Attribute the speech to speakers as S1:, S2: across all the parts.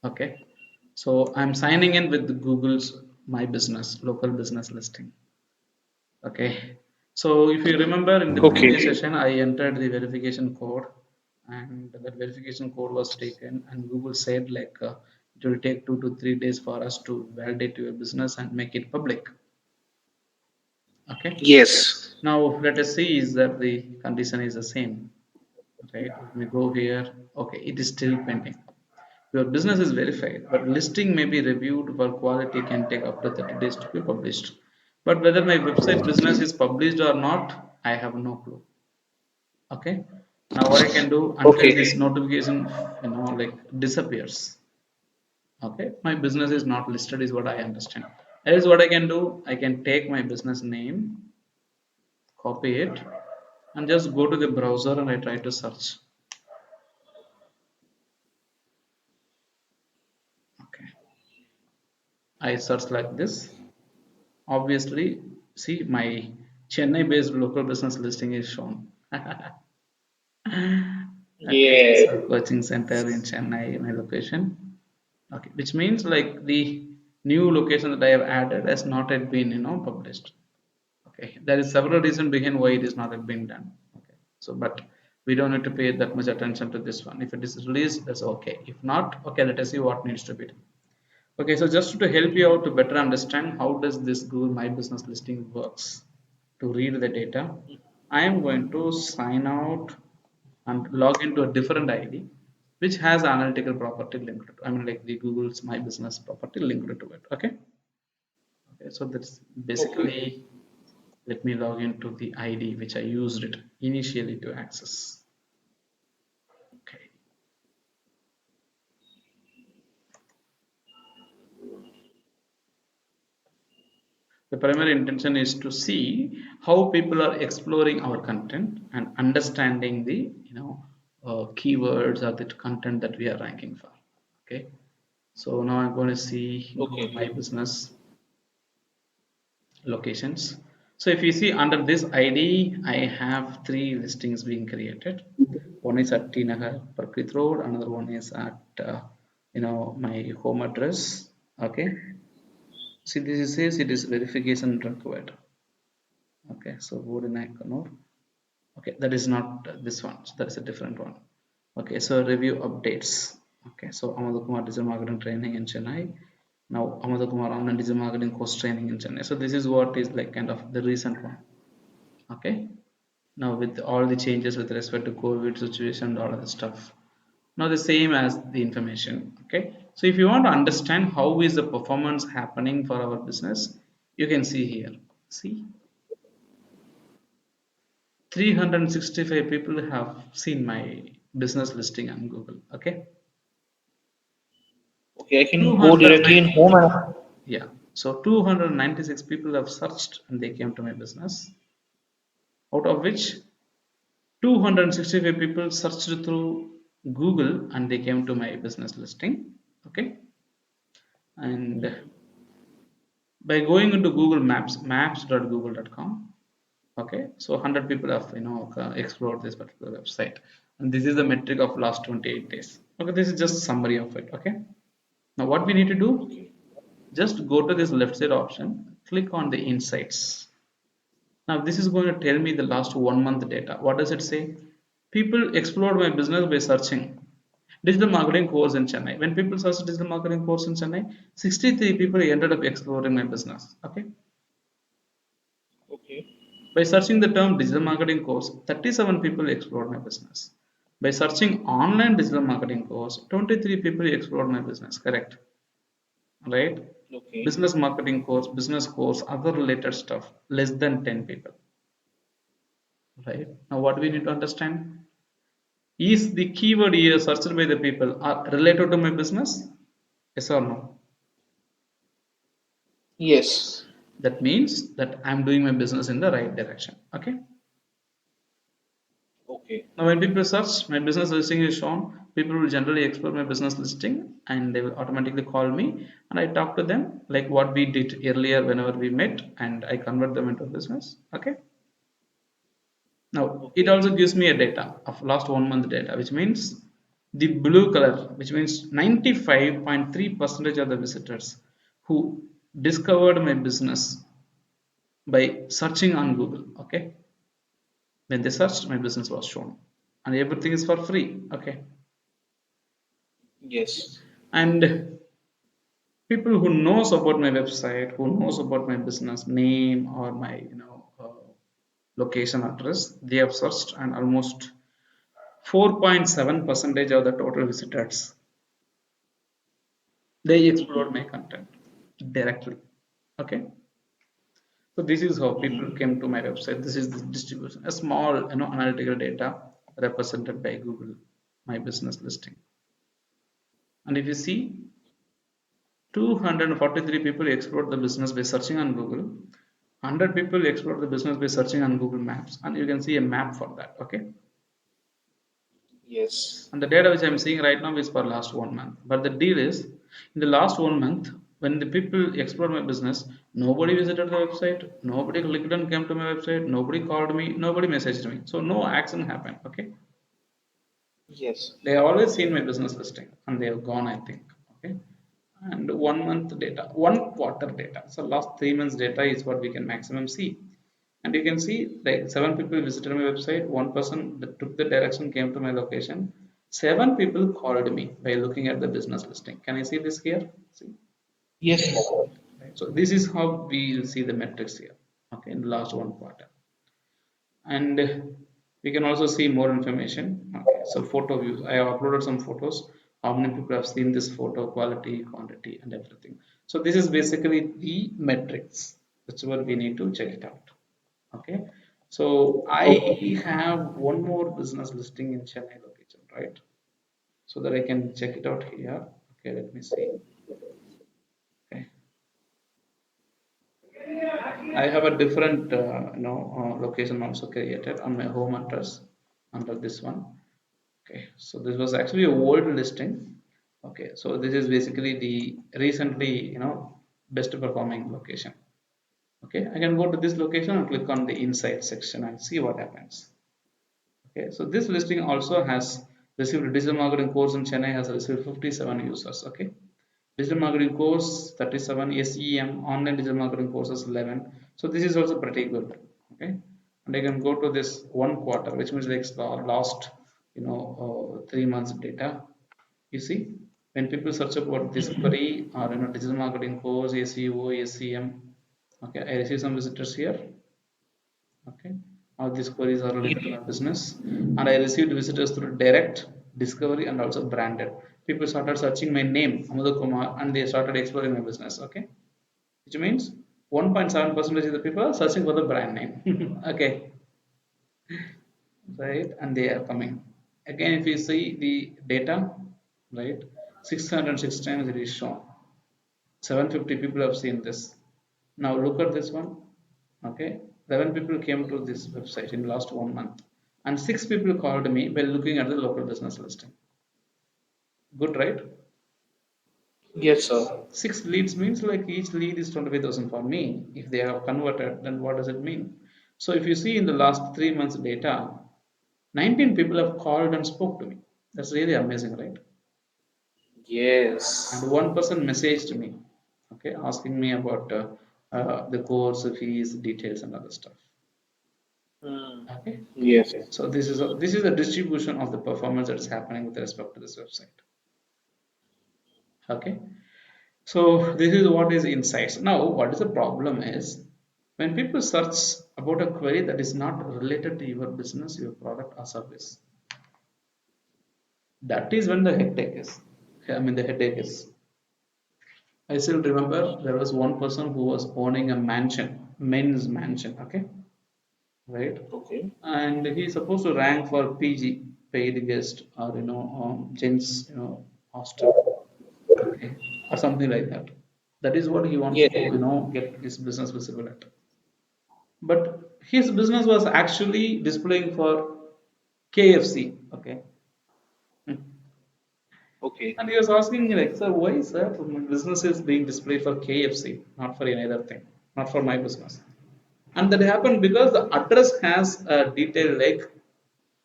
S1: Okay. So I'm signing in with Google's My Business, local business listing. Okay. So if you remember in the previous
S2: Okay.
S1: session, I entered the verification code and that verification code was taken and Google said like it will take 2 to 3 days for us to validate your business and make it public. Okay.
S2: Yes.
S1: Now let us see is that the condition is the same. Right. Let me go here. Okay. It is still pending. Your business is verified, but listing may be reviewed for quality can take up to 30 days to be published. But whether my website business is published or not, I have no clue. Okay. Now what I can do until this
S2: Okay.
S1: notification, like disappears. Okay. My business is not listed is what I understand. Else what I can do, I can take my business name, copy it, and just go to the browser and I try to search. Okay. I search like this. Obviously, see my Chennai based local business listing is shown. Okay,
S2: Yeah.
S1: so coaching center in Chennai, my location. Okay, which means like the new location that I have added has not yet been published. Okay, there is several reasons behind why it is not yet been done. Okay, so but we don't need to pay that much attention to this one. If it is released, that's okay. If not, okay, let us see what needs to be done. Okay, so just to help you out to better understand how does this Google My Business listing works. To read the data, I am going to sign out and log into a different ID which has analytical property linked to it. I mean like the Google's My Business property linked to it. Okay. Okay, so that's
S2: Okay.
S1: basically let me log into the ID which I used it initially to access. Okay. The primary intention is to see how people are exploring our content and understanding the keywords or the content that we are ranking for. Okay, so now I'm going to see Google
S2: Okay.
S1: My Business locations. So if you see under this ID, I have three listings being created. One is at T Nagar, Parkrit Road. Another one is at my home address. Okay. See, this says it is verification required. Okay, so Vodanakanur. Okay, that is not this one. So that is a different one. Okay, so review updates. Okay, so Amadou Kumar digital marketing training in Chennai. Now Amadou Kumar online digital marketing course training in Chennai. So this is what is like kind of the recent one. Okay. Now with all the changes with respect to COVID situation, all of the stuff. Now the same as the information. Okay. So if you want to understand how is the performance happening for our business, you can see here. See 365 people have seen my business listing on Google. Okay,
S2: Okay. I can go directly in
S1: 290.
S2: home and
S1: Yeah, so 296 people have searched and they came to my business. Out of which 265 people searched through Google and they came to my business listing. Okay, and by going into Google Maps, maps.google.com. Okay, so 100 people have explored this particular website, and this is the metric of last 28 days. Okay, this is just summary of it. Okay, now what we need to do,
S2: okay.
S1: just go to this left side option, click on the insights. Now this is going to tell me the last 1 month data. What does it say? People explored my business by searching digital marketing course in Chennai. When people search digital marketing course in Chennai, 63 people ended up exploring my business. Okay,
S2: Okay.
S1: by searching the term digital marketing course, 37 people explored my business. By searching online digital marketing course, 23 people explored my business. Correct. Right?
S2: Okay.
S1: Business marketing course, business course, other related stuff, less than 10 people. Right? Now, what we need to understand is the keyword here searched by the people are related to my business? Yes or no?
S2: Yes.
S1: That means that I'm doing my business in the right direction. Okay.
S2: Okay.
S1: Now, when people search, my business listing is shown. People will generally explore my business listing and they will automatically call me and I talk to them like what we did earlier whenever we met and I convert them into business. Okay. Now, it
S2: Okay.
S1: also gives me a data of last 1 month data, which means The blue color, which means 95.3 percentage of the visitors who discovered my business by searching on Google. Okay, when they searched, my business was shown, and everything is for free. Okay,
S2: Yes.
S1: and people who knows about my website, who knows about my business name or my location address, they have searched, and almost 4.7 percentage of the total visitors, they explored my
S2: Mm-hmm.
S1: content directly. Okay, so this is how people
S2: Mm-hmm.
S1: came to my website. This is the distribution, a small analytical data represented by Google, my business listing. And if you see, 243 people explored the business by searching on Google. 100 people explored the business by searching on Google Maps, and you can see a map for that. Okay,
S2: Yes.
S1: and the data which I'm seeing right now is for last 1 month. But the deal is, in the last 1 month, when the people explored my business, nobody visited the website, nobody clicked and came to my website, nobody called me, nobody messaged me. So no action happened. Okay,
S2: Yes.
S1: they have always seen my business listing and they have gone, I think. Okay, and 1 month data, 1 quarter data. So last 3 months data is what we can maximum see. And you can see like 7 people visited my website, one person that took the direction came to my location, 7 people called me by looking at the business listing. Can I see this here? See,
S2: Yes.
S1: right? So this is how we will see the metrics here. Okay, in the last 1 quarter, and we can also see more information. Okay, so photo views, I have uploaded some photos, how many people have seen this photo, quality, quantity, and everything. So this is basically the metrics. That's what we need to check it out. Okay, so I
S2: Okay.
S1: have one more business listing in Chennai location, right? So that I can check it out here. Okay, let me see. Okay, I have a different location also created on my home address under this one. Okay, so this was actually a old listing. Okay, so this is basically the recently best performing location. Okay, I can go to this location and click on the inside section and see what happens. Okay, so this listing also has received digital marketing course in Chennai, has received 57 users. Okay, digital marketing course 37, SEM online digital marketing courses 11. So this is also pretty good. Okay, and I can go to this 1 quarter, which means like last 3 months data. You see, when people search about this query or digital marketing course, SEO, SEM. Okay, I receive some visitors here. Okay, all these queries are related to my business, and I received visitors through direct discovery and also branded. People started searching my name Amada Kumar and they started exploring my business. Okay, which means 1.7 percentage of the people are searching for the brand name. Okay, right, and they are coming again. If you see the data, right, 606 times it is shown, 750 people have seen this. Now look at this one. Okay, 11 people came to this website in the last 1 month, and 6 people called me by looking at the local business listing. Good, right?
S2: Yes, sir.
S1: 6 leads means like each lead is 25,000 for me. If they have converted, then what does it mean? So if you see in the last 3 months data, 19 people have called and spoke to me. That's really amazing, right? And
S2: Yes.
S1: one person messaged me, okay, asking me about the course fees, details, and other stuff.
S2: Hmm.
S1: Okay,
S2: Yes.
S1: so this is the distribution of the performance that is happening with respect to this website. Okay, so this is what is insights. Now, what is the problem is when people search about a query that is not related to your business, your product, or service. That is when the headache is. I mean, the headache is. I still remember there was one person who was owning a mansion, men's mansion. Okay, right,
S2: Okay.
S1: and he's supposed to rank for PG, paid guest, or gents hostel, okay, or something like that. That is what he wants
S2: Yes.
S1: to get his business visible at. But his business was actually displaying for KFC. Okay. Hmm.
S2: Okay.
S1: And he was asking me like, sir, why, sir, my business is being displayed for KFC, not for any other thing, not for my business. And that happened because the address has a detail like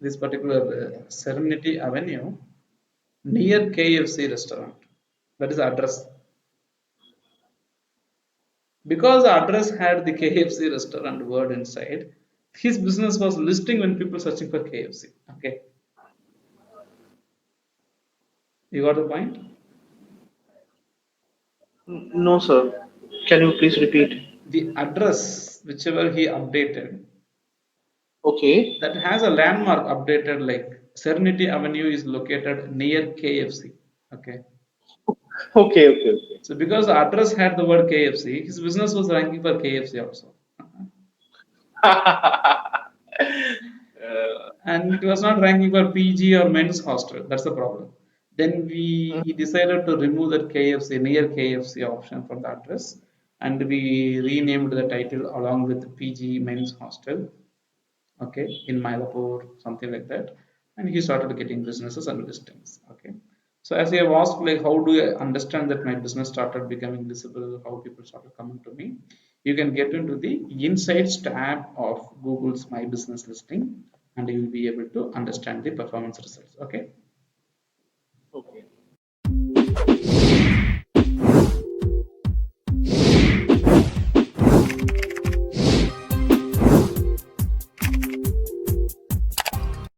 S1: this particular Serenity Avenue. near KFC restaurant. That is the address. Because the address had the KFC restaurant word inside, his business was listing when people searching for KFC. Okay, you got the point?
S2: No, sir. Can you please repeat?
S1: The address, whichever he updated,
S2: Okay.
S1: that has a landmark updated like Serenity Avenue is located near KFC. Okay.
S2: Okay, okay, okay.
S1: So because the address had the word KFC, his business was ranking for KFC also. And it was not ranking for PG or men's hostel. That's the problem. Then we he decided to remove that KFC near KFC option from the address, and we renamed the title along with PG men's hostel. Okay, in Mylapore, something like that, and he started getting businesses and listings. Okay, so as you have asked, like how do I understand that my business started becoming visible? How people started coming to me? You can get into the Insights tab of Google's My Business listing, and you will be able to understand the performance results. Okay.